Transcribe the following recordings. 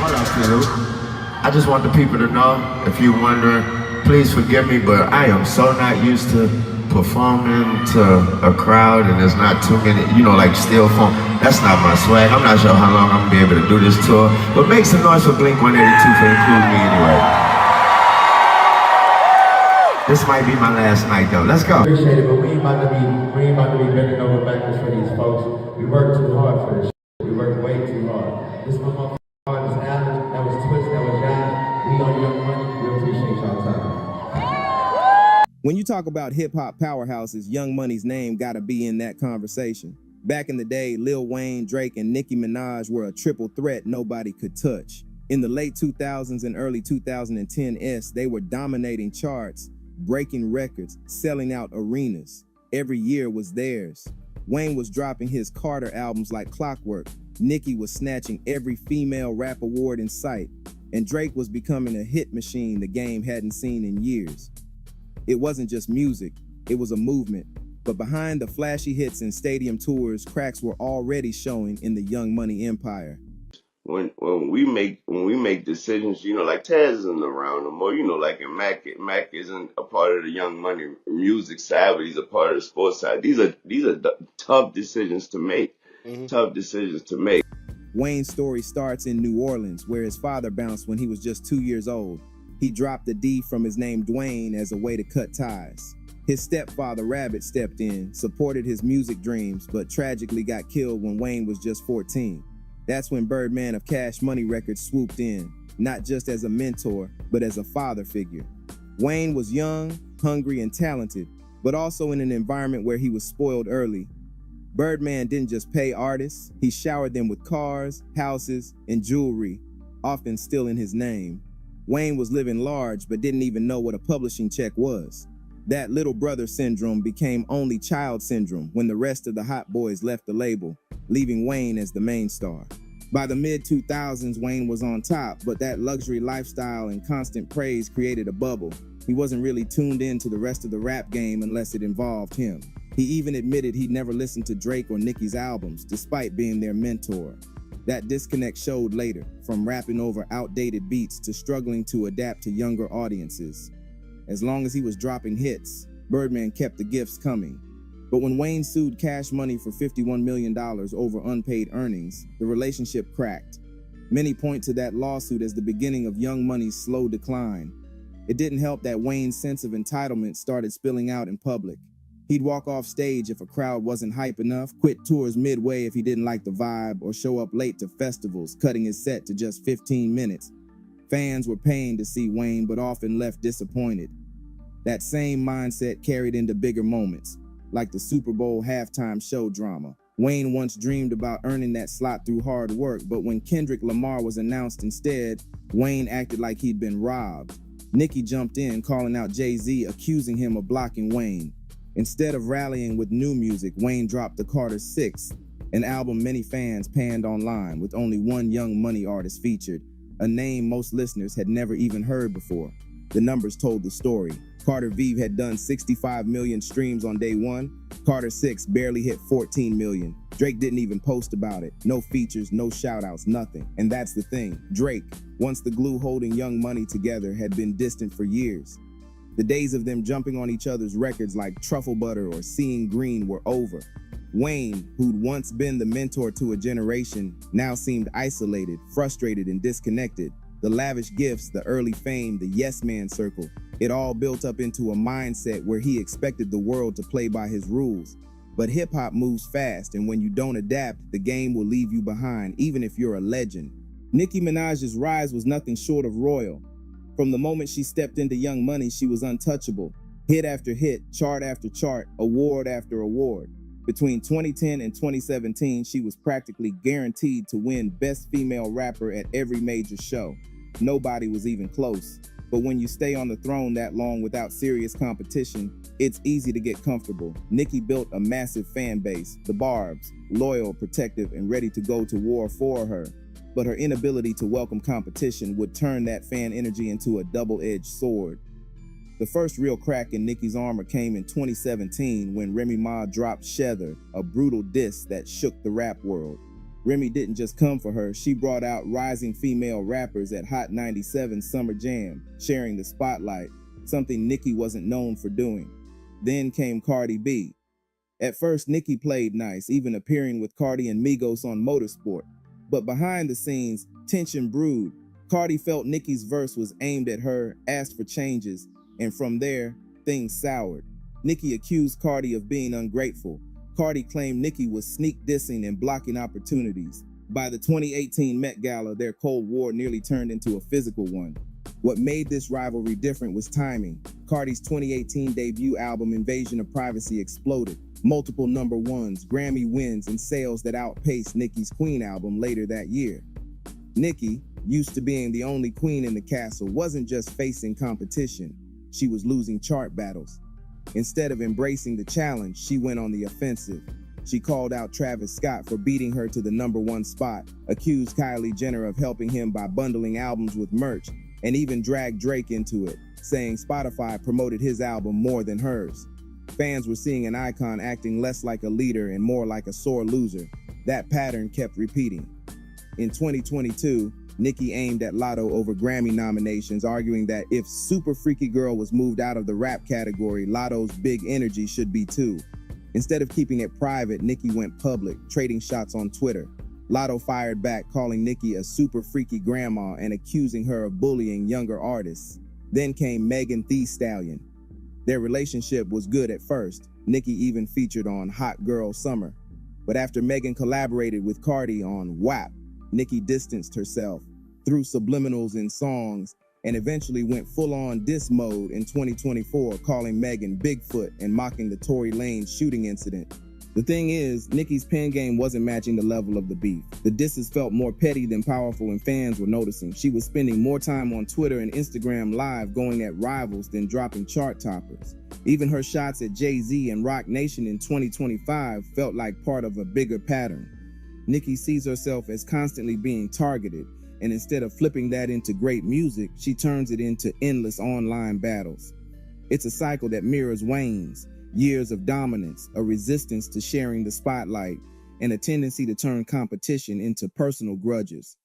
Hold on, Phil. I just want the people to know, if you're wondering, please forgive me, but I am so not used to performing to a crowd and there's not too many, like still phone. That's not my swag. I'm not sure how long I'm gonna be able to do this tour, but make some noise for Blink 182 for including me anyway. This might be my last night though. Let's go. Appreciate it, but we ain't about to be bending over backwards for these folks. We work too hard for this. We work way too hard. This one motherfucker is Alice, that was Twist, that was John. We on Young Money. We appreciate y'all time. When you talk about hip-hop powerhouses, Young Money's name gotta be in that conversation. Back in the day, Lil Wayne, Drake, and Nicki Minaj were a triple threat nobody could touch. In the late 2000s and early 2010s, they were dominating charts, breaking records, selling out arenas. Every year was theirs. Wayne was dropping his Carter albums like clockwork. Nicki was snatching every female rap award in sight. And Drake was becoming a hit machine the game hadn't seen in years. It wasn't just music, it was a movement. But behind the flashy hits and stadium tours, cracks were already showing in the Young Money empire. When we make decisions, like Taz isn't around no more, like in Mac isn't a part of the Young Money music side, but he's a part of the sports side. These are tough decisions to make. Tough decisions to make. Wayne's story starts in New Orleans, where his father bounced when he was just 2 years old. He dropped the D from his name Dwayne as a way to cut ties. His stepfather Rabbit stepped in, supported his music dreams, but tragically got killed when Wayne was just 14. That's when Birdman of Cash Money Records swooped in, not just as a mentor, but as a father figure. Wayne was young, hungry, and talented, but also in an environment where he was spoiled early. Birdman didn't just pay artists, he showered them with cars, houses, and jewelry, often still in his name. Wayne was living large, but didn't even know what a publishing check was. That little brother syndrome became only child syndrome when the rest of the hot boys left the label, leaving Wayne as the main star. By the mid-2000s, Wayne was on top, but that luxury lifestyle and constant praise created a bubble. He wasn't really tuned in to the rest of the rap game unless it involved him. He even admitted he'd never listened to Drake or Nicki's albums, despite being their mentor. That disconnect showed later, from rapping over outdated beats to struggling to adapt to younger audiences. As long as he was dropping hits, Birdman kept the gifts coming. But when Wayne sued Cash Money for $51 million over unpaid earnings, the relationship cracked. Many point to that lawsuit as the beginning of Young Money's slow decline. It didn't help that Wayne's sense of entitlement started spilling out in public. He'd walk off stage if a crowd wasn't hype enough, quit tours midway if he didn't like the vibe, or show up late to festivals, cutting his set to just 15 minutes. Fans were paying to see Wayne, but often left disappointed. That same mindset carried into bigger moments, like the Super Bowl halftime show drama. Wayne once dreamed about earning that slot through hard work, but when Kendrick Lamar was announced instead, Wayne acted like he'd been robbed. Nicki jumped in, calling out Jay-Z, accusing him of blocking Wayne. Instead of rallying with new music, Wayne dropped the Carter 6, an album many fans panned online with only one Young Money artist featured, a name most listeners had never even heard before. The numbers told the story. Carter V had done 65 million streams on day one. Carter 6 barely hit 14 million. Drake didn't even post about it. No features, no shoutouts, nothing. And that's the thing. Drake, once the glue holding Young Money together, had been distant for years. The days of them jumping on each other's records like Truffle Butter or Seeing Green were over. Wayne, who'd once been the mentor to a generation, now seemed isolated, frustrated, and disconnected. The lavish gifts, the early fame, the yes man circle, it all built up into a mindset where he expected the world to play by his rules. But hip-hop moves fast, and when you don't adapt, the game will leave you behind, even if you're a legend. Nicki Minaj's rise was nothing short of royal. From the moment she stepped into Young Money, she was untouchable. Hit after hit, chart after chart, award after award. Between 2010 and 2017, she was practically guaranteed to win Best Female Rapper at every major show. Nobody was even close. But when you stay on the throne that long without serious competition, it's easy to get comfortable. Nicki built a massive fan base, the Barbs, loyal, protective, and ready to go to war for her. But her inability to welcome competition would turn that fan energy into a double-edged sword. The first real crack in Nicki's armor came in 2017 when Remy Ma dropped Shether, a brutal diss that shook the rap world. Remy didn't just come for her, she brought out rising female rappers at Hot 97 Summer Jam, sharing the spotlight, something Nicki wasn't known for doing. Then came Cardi B. At first, Nicki played nice, even appearing with Cardi and Migos on Motorsport. But behind the scenes, tension brewed. Cardi felt Nicki's verse was aimed at her, asked for changes, and from there, things soured. Nicki accused Cardi of being ungrateful. Cardi claimed Nicki was sneak dissing and blocking opportunities. By the 2018 Met Gala, their Cold War nearly turned into a physical one. What made this rivalry different was timing. Cardi's 2018 debut album, Invasion of Privacy, exploded. Multiple number ones, Grammy wins, and sales that outpaced Nicki's Queen album later that year. Nicki, used to being the only queen in the castle, wasn't just facing competition, she was losing chart battles. Instead of embracing the challenge, she went on the offensive. She called out Travis Scott for beating her to the #1 spot, accused Kylie Jenner of helping him by bundling albums with merch, and even dragged Drake into it, saying Spotify promoted his album more than hers. Fans were seeing an icon acting less like a leader and more like a sore loser. That pattern kept repeating. In 2022, Nicki aimed at Lotto over Grammy nominations, arguing that if Super Freaky Girl was moved out of the rap category, Lotto's Big Energy should be too. Instead of keeping it private, Nicki went public, trading shots on Twitter. Lotto fired back, calling Nicki a super freaky grandma and accusing her of bullying younger artists. Then came Megan Thee Stallion. Their relationship was good at first. Nicki even featured on Hot Girl Summer. But after Megan collaborated with Cardi on WAP, Nicki distanced herself, threw subliminals in songs, and eventually went full-on diss mode in 2024, calling Megan Bigfoot and mocking the Tory Lanez shooting incident. The thing is, Nicki's pen game wasn't matching the level of the beef. The disses felt more petty than powerful, and fans were noticing. She was spending more time on Twitter and Instagram Live going at rivals than dropping chart toppers. Even her shots at Jay-Z and Roc Nation in 2025 felt like part of a bigger pattern. Nicki sees herself as constantly being targeted, and instead of flipping that into great music, she turns it into endless online battles. It's a cycle that mirrors Wayne's. Years of dominance, a resistance to sharing the spotlight, and a tendency to turn competition into personal grudges.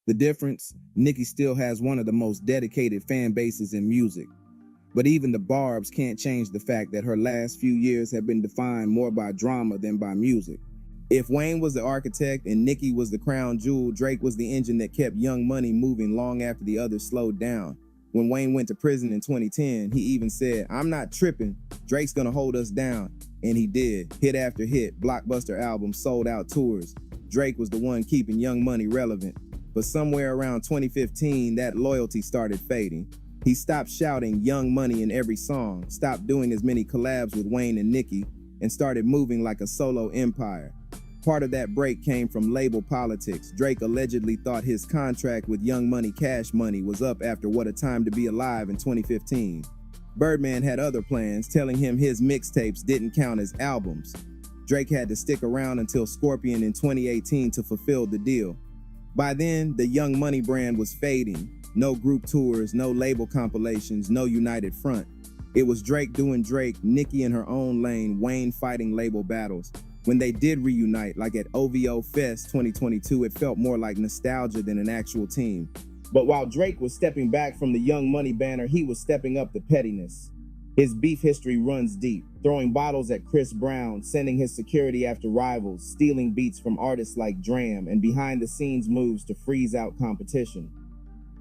The difference, Nicki still has one of the most dedicated fan bases in music. But even the barbs can't change the fact that her last few years have been defined more by drama than by music. If Wayne was the architect and Nicki was the crown jewel, Drake was the engine that kept Young Money moving long after the others slowed down. When Wayne went to prison in 2010, he even said, "I'm not tripping, Drake's gonna hold us down." And he did. Hit after hit, blockbuster albums, sold out tours. Drake was the one keeping Young Money relevant. But somewhere around 2015, that loyalty started fading. He stopped shouting Young Money in every song, stopped doing as many collabs with Wayne and Nicki, and started moving like a solo empire. Part of that break came from label politics. Drake allegedly thought his contract with Young Money Cash Money was up after What a Time to Be Alive in 2015. Birdman had other plans, telling him his mixtapes didn't count as albums. Drake had to stick around until Scorpion in 2018 to fulfill the deal. By then, the Young Money brand was fading. No group tours, no label compilations, no united front. It was Drake doing Drake, Nicki in her own lane, Wayne fighting label battles. When they did reunite, like at OVO Fest 2022, it felt more like nostalgia than an actual team. But while Drake was stepping back from the Young Money banner, he was stepping up the pettiness. His beef history runs deep, throwing bottles at Chris Brown, sending his security after rivals, stealing beats from artists like Dram, and behind-the-scenes moves to freeze out competition.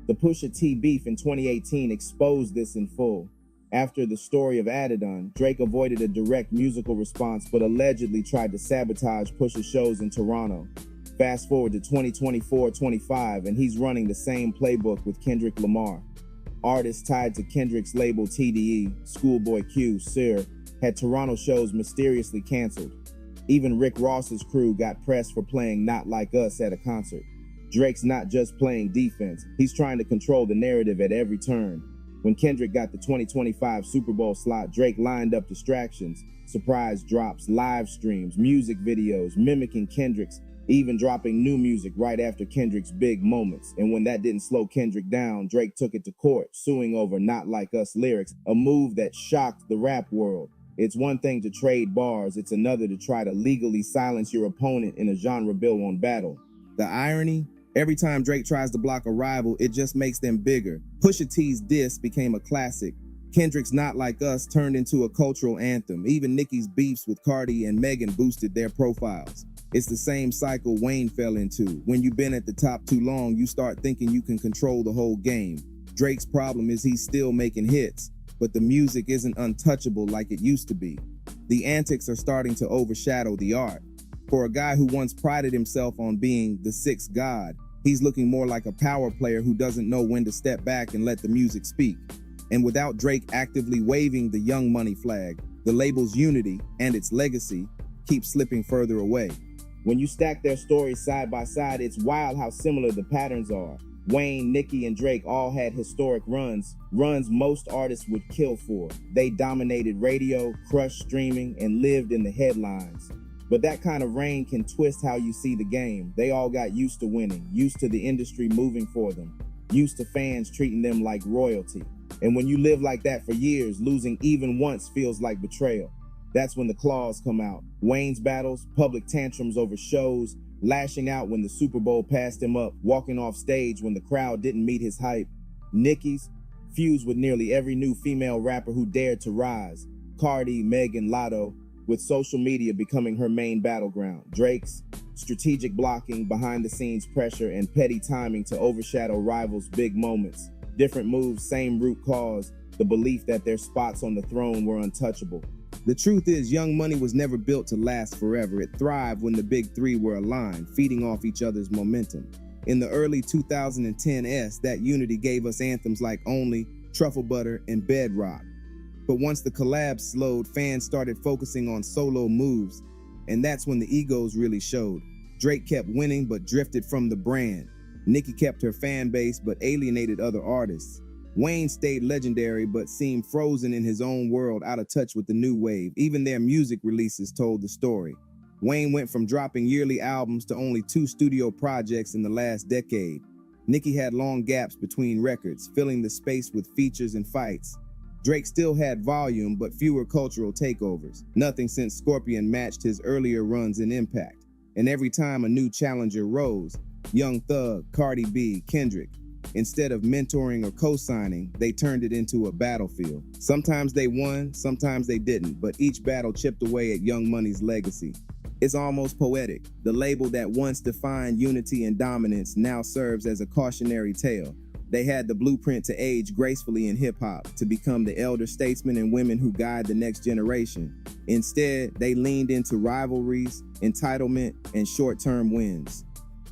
The Pusha T beef in 2018 exposed this in full. After the story of Adidon, Drake avoided a direct musical response but allegedly tried to sabotage Pusha's shows in Toronto. Fast forward to 2024-25 and he's running the same playbook with Kendrick Lamar. Artists tied to Kendrick's label TDE, Schoolboy Q, Sir, had Toronto shows mysteriously canceled. Even Rick Ross's crew got pressed for playing Not Like Us at a concert. Drake's not just playing defense, he's trying to control the narrative at every turn. When Kendrick got the 2025 Super Bowl slot, Drake lined up distractions, surprise drops, live streams, music videos, mimicking Kendrick's, even dropping new music right after Kendrick's big moments. And when that didn't slow Kendrick down, Drake took it to court, suing over Not Like Us lyrics, a move that shocked the rap world. It's one thing to trade bars, it's another to try to legally silence your opponent in a genre bill on battle. The irony? Every time Drake tries to block a rival, it just makes them bigger. Pusha T's diss became a classic. Kendrick's Not Like Us turned into a cultural anthem. Even Nicki's beefs with Cardi and Megan boosted their profiles. It's the same cycle Wayne fell into. When you've been at the top too long, you start thinking you can control the whole game. Drake's problem is he's still making hits, but the music isn't untouchable like it used to be. The antics are starting to overshadow the art. For a guy who once prided himself on being the sixth god, he's looking more like a power player who doesn't know when to step back and let the music speak. And without Drake actively waving the Young Money flag, the label's unity and its legacy keep slipping further away. When you stack their stories side by side, it's wild how similar the patterns are. Wayne, Nicki, and Drake all had historic runs most artists would kill for. They dominated radio, crushed streaming, and lived in the headlines. But that kind of reign can twist how you see the game. They all got used to winning, used to the industry moving for them, used to fans treating them like royalty. And when you live like that for years, losing even once feels like betrayal. That's when the claws come out. Wayne's battles, public tantrums over shows, lashing out when the Super Bowl passed him up, walking off stage when the crowd didn't meet his hype. Nicki's fused with nearly every new female rapper who dared to rise. Cardi, Megan, Lotto, with social media becoming her main battleground. Drake's strategic blocking, behind-the-scenes pressure, and petty timing to overshadow rivals' big moments. Different moves, same root cause, the belief that their spots on the throne were untouchable. The truth is, Young Money was never built to last forever. It thrived when the big three were aligned, feeding off each other's momentum. In the early 2010s, that unity gave us anthems like Only, Truffle Butter, and Bedrock. But once the collabs slowed, fans started focusing on solo moves, and that's when the egos really showed. Drake kept winning but drifted from the brand. Nicki kept her fan base but alienated other artists. Wayne stayed legendary but seemed frozen in his own world, out of touch with the new wave. Even their music releases told the story. Wayne went from dropping yearly albums to only 2 studio projects in the last decade. Nicki had long gaps between records, filling the space with features and fights. Drake still had volume but fewer cultural takeovers. Nothing since Scorpion matched his earlier runs in impact. And every time a new challenger rose, Young Thug, Cardi B, Kendrick, instead of mentoring or co-signing, they turned it into a battlefield. Sometimes they won, sometimes they didn't, but each battle chipped away at Young Money's legacy. It's almost poetic. The label that once defined unity and dominance now serves as a cautionary tale. They had the blueprint to age gracefully in hip-hop, to become the elder statesmen and women who guide the next generation. Instead, they leaned into rivalries, entitlement, and short-term wins.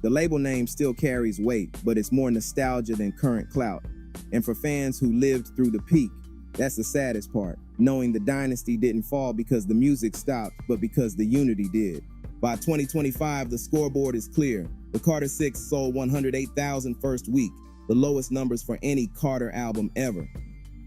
The label name still carries weight, but it's more nostalgia than current clout. And for fans who lived through the peak, that's the saddest part, knowing the dynasty didn't fall because the music stopped, but because the unity did. By 2025, the scoreboard is clear. The Carter 6 sold 108,000 first week, the lowest numbers for any Carter album ever.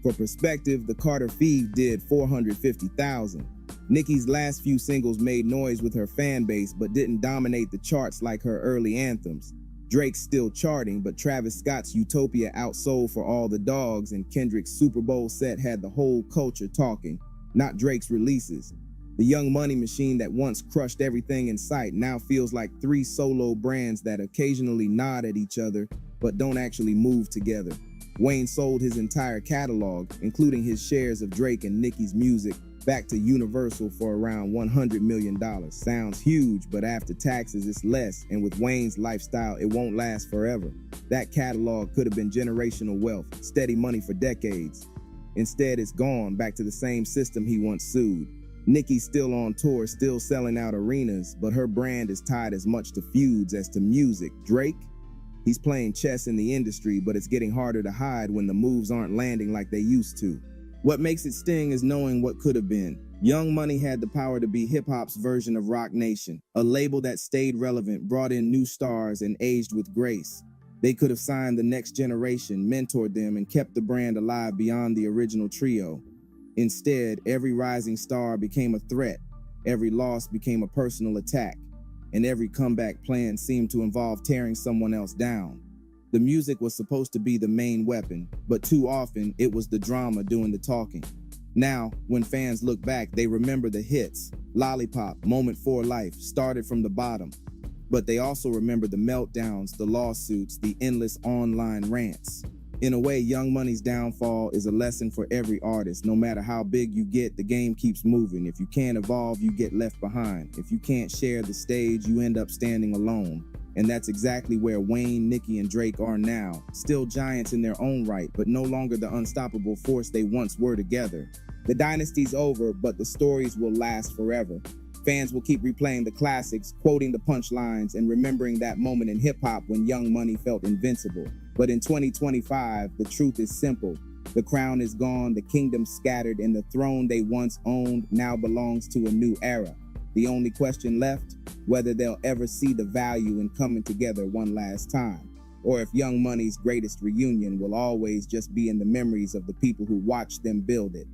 For perspective, the Carter Feed did 450,000. Nicki's last few singles made noise with her fan base but didn't dominate the charts like her early anthems. Drake's still charting, but Travis Scott's Utopia outsold For All the Dogs, and Kendrick's Super Bowl set had the whole culture talking, not Drake's releases. The Young Money machine that once crushed everything in sight now feels like 3 solo brands that occasionally nod at each other but don't actually move together. Wayne sold his entire catalog, including his shares of Drake and Nicki's music, back to Universal for around $100 million. Sounds huge, but after taxes it's less, and with Wayne's lifestyle, it won't last forever. That catalog could have been generational wealth, steady money for decades. Instead, it's gone back to the same system he once sued. Nicki's still on tour, still selling out arenas, but her brand is tied as much to feuds as to music. Drake? He's playing chess in the industry, but it's getting harder to hide when the moves aren't landing like they used to. What makes it sting is knowing what could have been. Young Money had the power to be hip-hop's version of Rock Nation, a label that stayed relevant, brought in new stars, and aged with grace. They could have signed the next generation, mentored them, and kept the brand alive beyond the original trio. Instead, every rising star became a threat, every loss became a personal attack, and every comeback plan seemed to involve tearing someone else down. The music was supposed to be the main weapon, but too often it was the drama doing the talking. Now, when fans look back, they remember the hits. Lollipop, Moment for Life, Started from the Bottom. But they also remember the meltdowns, the lawsuits, the endless online rants. In a way, Young Money's downfall is a lesson for every artist. No matter how big you get, the game keeps moving. If you can't evolve, you get left behind. If you can't share the stage, you end up standing alone. And that's exactly where Wayne, Nicki, and Drake are now. Still giants in their own right, but no longer the unstoppable force they once were together. The dynasty's over, but the stories will last forever. Fans will keep replaying the classics, quoting the punchlines, and remembering that moment in hip-hop when Young Money felt invincible. But in 2025, the truth is simple. The crown is gone, the kingdom scattered, and the throne they once owned now belongs to a new era. The only question left, whether they'll ever see the value in coming together one last time, or if Young Money's greatest reunion will always just be in the memories of the people who watched them build it.